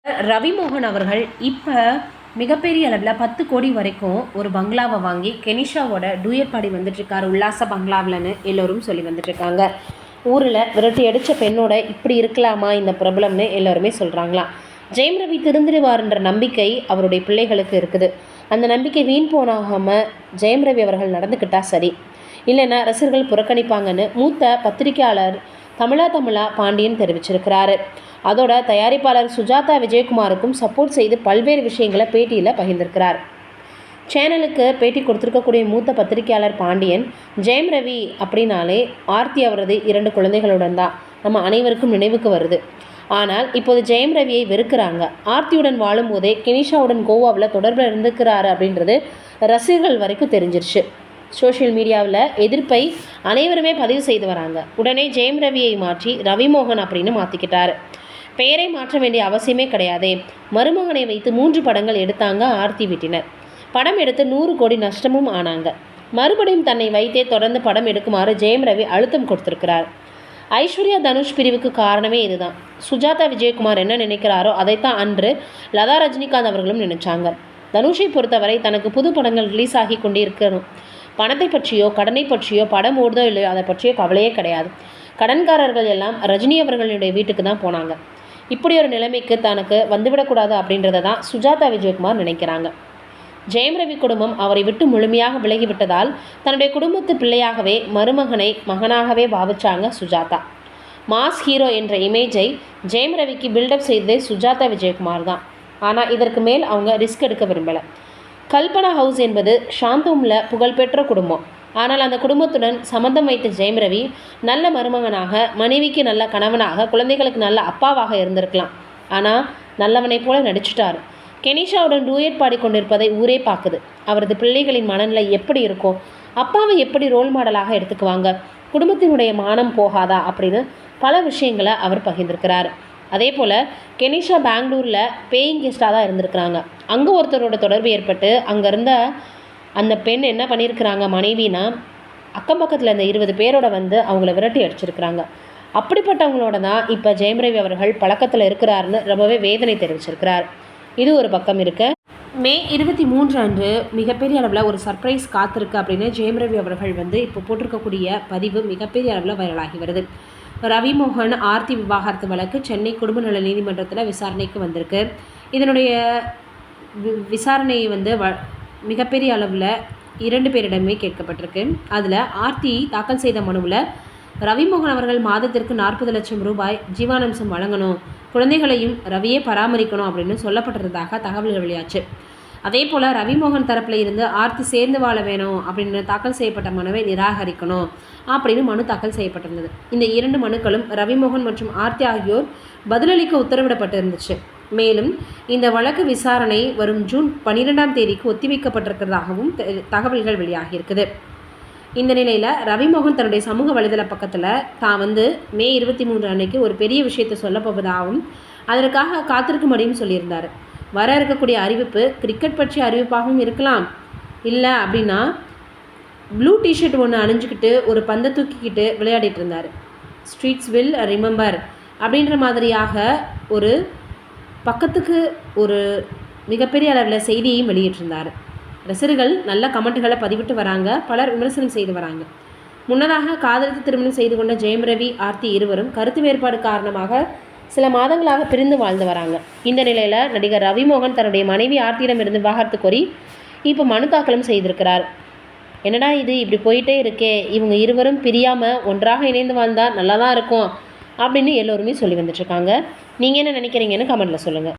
ரவிமோகன் அவர்கள் இப்போ மிகப்பெரிய அளவில் 10 கோடி வரைக்கும் ஒரு பங்களாவை வாங்கி கெனிஷாவோட டூயட் பாடி வந்துட்டுருக்காரு உல்லாச பங்களாவில்னு எல்லோரும் சொல்லி வந்துட்டுருக்காங்க. ஊரில் விரட்டி அடித்த பெண்ணோட இப்படி இருக்கலாமா இந்த பிரபலம்னு எல்லோருமே சொல்கிறாங்களாம். ஜெயம் ரவி திருந்திடுவார்ன்ற நம்பிக்கை அவருடைய பிள்ளைகளுக்கு இருக்குது. அந்த நம்பிக்கை வீண் போனாகாமல் ஜெயம் ரவி அவர்கள் நடந்துக்கிட்டால் சரி, இல்லைன்னா ரசிகர்கள் புறக்கணிப்பாங்கன்னு மூத்த பத்திரிகையாளர் தமிழா பாண்டியன் தெரிவிச்சிருக்கிறாரு. அதோட தயாரிப்பாளர் சுஜாதா விஜயகுமாருக்கும் சப்போர்ட் செய்து பல்வேறு விஷயங்களை பேட்டியில் பகிர்ந்திருக்கிறார். சேனலுக்கு பேட்டி கொடுத்துருக்கக்கூடிய மூத்த பத்திரிகையாளர் பாண்டியன், ஜெயம் ரவி அப்படின்னாலே ஆர்த்தி அவரது 2 குழந்தைகளுடன் தான் நம்ம அனைவருக்கும் நினைவுக்கு வருது. ஆனால் இப்போது ஜெயம் ரவியை வெறுக்கிறாங்க. ஆர்த்தியுடன் வாழும்போதே கெனிஷாவுடன் கோவாவில் தொடர்பில் இருந்துக்கிறாரு அப்படின்றது ரசிகர்கள் வரைக்கும் தெரிஞ்சிருச்சு. சோஷியல் மீடியாவில் எதிர்ப்பை அனைவருமே பதிவு செய்து வராங்க. உடனே ஜெயம் ரவியை மாற்றி ரவிமோகன் அப்படின்னு மாற்றிக்கிட்டாரு. பெயரை மாற்ற வேண்டிய அவசியமே கிடையாதே. மருமகனை வைத்து 3 படங்கள் எடுத்தாங்க ஆர்த்தி வீட்டினர். படம் எடுத்து 100 கோடி நஷ்டமும் ஆனாங்க. மறுபடியும் தன்னை வைத்தே தொடர்ந்து படம் எடுக்குமாறு ஜெயம் ரவி அழுத்தம் கொடுத்திருக்கிறார். ஐஸ்வர்யா தனுஷ் பிரிவுக்கு காரணமே இதுதான். சுஜாதா விஜயகுமார் என்ன நினைக்கிறாரோ அதைத்தான் அன்று லதா ரஜினிகாந்த் அவர்களும் நினைச்சாங்க. தனுஷை பொறுத்தவரை தனக்கு புது படங்கள் ரிலீஸ் ஆகி கொண்டிருக்கணும். பணத்தை பற்றியோ கடனை பற்றியோ படம் ஓடுதோ இல்லையோ அதை பற்றியோ கவலையே கிடையாது. கடன்காரர்கள் எல்லாம் ரஜினி அவர்களுடைய வீட்டுக்கு தான் போனாங்க. இப்படி ஒரு நிலைமைக்கு தனக்கு வந்துவிடக்கூடாது அப்படின்றத தான் சுஜாதா விஜயகுமார் நினைக்கிறாங்க. ஜெயம் ரவி குடும்பம் அவரை விட்டு முழுமையாக விலகிவிட்டதால் தன்னுடைய குடும்பத்து பிள்ளையாகவே மருமகனை மகனாகவே பாவிச்சாங்க சுஜாதா. மாஸ் ஹீரோ என்ற இமேஜை ஜெயம் ரவிக்கு பில்டப் செய்ததே சுஜாதா விஜயகுமார் தான். ஆனால் இதற்கு மேல் அவங்க ரிஸ்க் எடுக்க விரும்பலை. கல்பனா ஹவுஸ் என்பது ஷாந்தோமில் புகழ்பெற்ற குடும்பம். ஆனால் அந்த குடும்பத்துடன் சம்மந்தம் வைத்த ஜெயம் ரவி நல்ல மருமகனாக, மனைவிக்கு நல்ல கணவனாக, குழந்தைகளுக்கு நல்ல அப்பாவாக இருந்திருக்கலாம். ஆனால் நல்லவனை போல நடிச்சிட்டார். கெனிஷாவுடன் டூயட் பாடிக்கொண்டிருப்பதை ஊரே பார்க்குது. அவரது பிள்ளைகளின் மனநிலை எப்படி இருக்கும்? அப்பாவை எப்படி ரோல் மாடலாக எடுத்துக்குவாங்க? குடும்பத்தினுடைய மானம் போகாதா அப்படின்னு பல விஷயங்களை அவர் பகிர்ந்திருக்கிறார். அதே போல் கெனிஷா பெங்களூரில் பேயிங் கெஸ்ட்டாக தான் இருந்திருக்கிறாங்க. அங்கே ஒருத்தரோட தொடர்பு ஏற்பட்டு அங்கே இருந்த அந்த பெண் என்ன பண்ணியிருக்கிறாங்க, மனைவினா அக்கம் பக்கத்தில் இந்த 20 பேரோட வந்து அவங்கள விரட்டி அடிச்சிருக்கிறாங்க. அப்படிப்பட்டவங்களோட தான் இப்போ ஜெயம் ரவி அவர்கள் பழக்கத்தில் இருக்கிறாருன்னு ரொம்பவே வேதனை தெரிவிச்சிருக்கிறார். இது ஒரு பக்கம் இருக்க, மே 23 அன்று மிகப்பெரிய அளவில் ஒரு சர்ப்ரைஸ் காத்திருக்கு அப்படின்னு ஜெயம் ரவி அவர்கள் வந்து இப்போ போட்டிருக்கக்கூடிய பதிவு மிகப்பெரிய அளவில் வைரலாகி வருது. ரவிமோகன் ஆர்த்தி விவாகரத்து வழக்கு சென்னை குடும்ப நல நீதிமன்றத்தில் விசாரணைக்கு வந்திருக்கு. இதனுடைய விசாரணையை வந்து மிகப்பெரிய அளவில் 2 பேரிடமே கேட்கப்பட்டிருக்கு. அதில் ஆர்த்தி தாக்கல் செய்த மனுவில் ரவிமோகன் அவர்கள் மாதத்திற்கு 40 லட்சம் ரூபாய் ஜீவானம்சம் வழங்கணும், குழந்தைகளையும் ரவியே பராமரிக்கணும் அப்படின்னு சொல்லப்பட்டிருந்ததாக தகவல்கள் வெளியாச்சு. அதே போல் ரவிமோகன் தரப்பில் இருந்து ஆர்த்தி சேர்ந்து வாழ வேணும் அப்படின்னு தாக்கல் செய்யப்பட்ட மனுவை நிராகரிக்கணும் அப்படின்னு மனு தாக்கல் செய்யப்பட்டிருந்தது. இந்த 2 மனுக்களும் ரவிமோகன் மற்றும் ஆர்த்தி ஆகியோர் பதிலளிக்க உத்தரவிடப்பட்டிருந்துச்சு. மேலும் இந்த வழக்கு விசாரணை வரும் ஜூன் 12ஆம் தேதிக்கு ஒத்திவைக்கப்பட்டிருக்கிறதாகவும் தகவல்கள் வெளியாகியிருக்குது. இந்த நிலையில் ரவிமோகன் தன்னுடைய சமூக வலைதள பக்கத்தில் தான் வந்து மே 23 அன்னைக்கு ஒரு பெரிய விஷயத்தை சொல்ல போவதாகவும் அதற்காக காத்திருக்கும்படியும் சொல்லியிருந்தார். வர இருக்கக்கூடிய அறிவிப்பு கிரிக்கெட் பற்றிய அறிவிப்பாகவும் இருக்கலாம், இல்லை அப்படின்னா ப்ளூ டிஷர்ட் ஒன்று அணிஞ்சிக்கிட்டு ஒரு பந்தை தூக்கிக்கிட்டு விளையாடிட்டு இருந்தார். ஸ்ட்ரீட்ஸ் வில் ரிமெம்பர் அப்படின்ற மாதிரியாக ஒரு பக்கத்துக்கு ஒரு மிகப்பெரிய அளவில் செய்தியையும் வெளியிட்டிருந்தார். ரசிகர்கள் நல்ல கமெண்ட்டுகளை பதிவிட்டு வராங்க, பலர் விமர்சனம் செய்து வராங்க. முன்னதாக காதலித்து திருமணம் செய்து கொண்ட ஜெயம் ரவி ஆர்த்தி இருவரும் கருத்து வேறுபாடு காரணமாக சில மாதங்களாக பிரிந்து வாழ்ந்து வராங்க. இந்த நிலையில் நடிகர் ரவிமோகன் தன்னுடைய மனைவி ஆர்த்தியிடமிருந்து விவாகரத்து கோரி இப்போ மனு தாக்கலும் செய்திருக்கிறார். என்னடா இது இப்படி போயிட்டே இருக்கே, இவங்க இருவரும் பிரியாமல் ஒன்றாக இணைந்து வாழ்ந்தால் நல்லா தான் இருக்கும் அப்படின்னு எல்லோருமே சொல்லி வந்துட்டுருக்காங்க. நீங்கள் என்ன நினைக்கிறீங்கன்னு கமெண்ட்டில் சொல்லுங்கள்.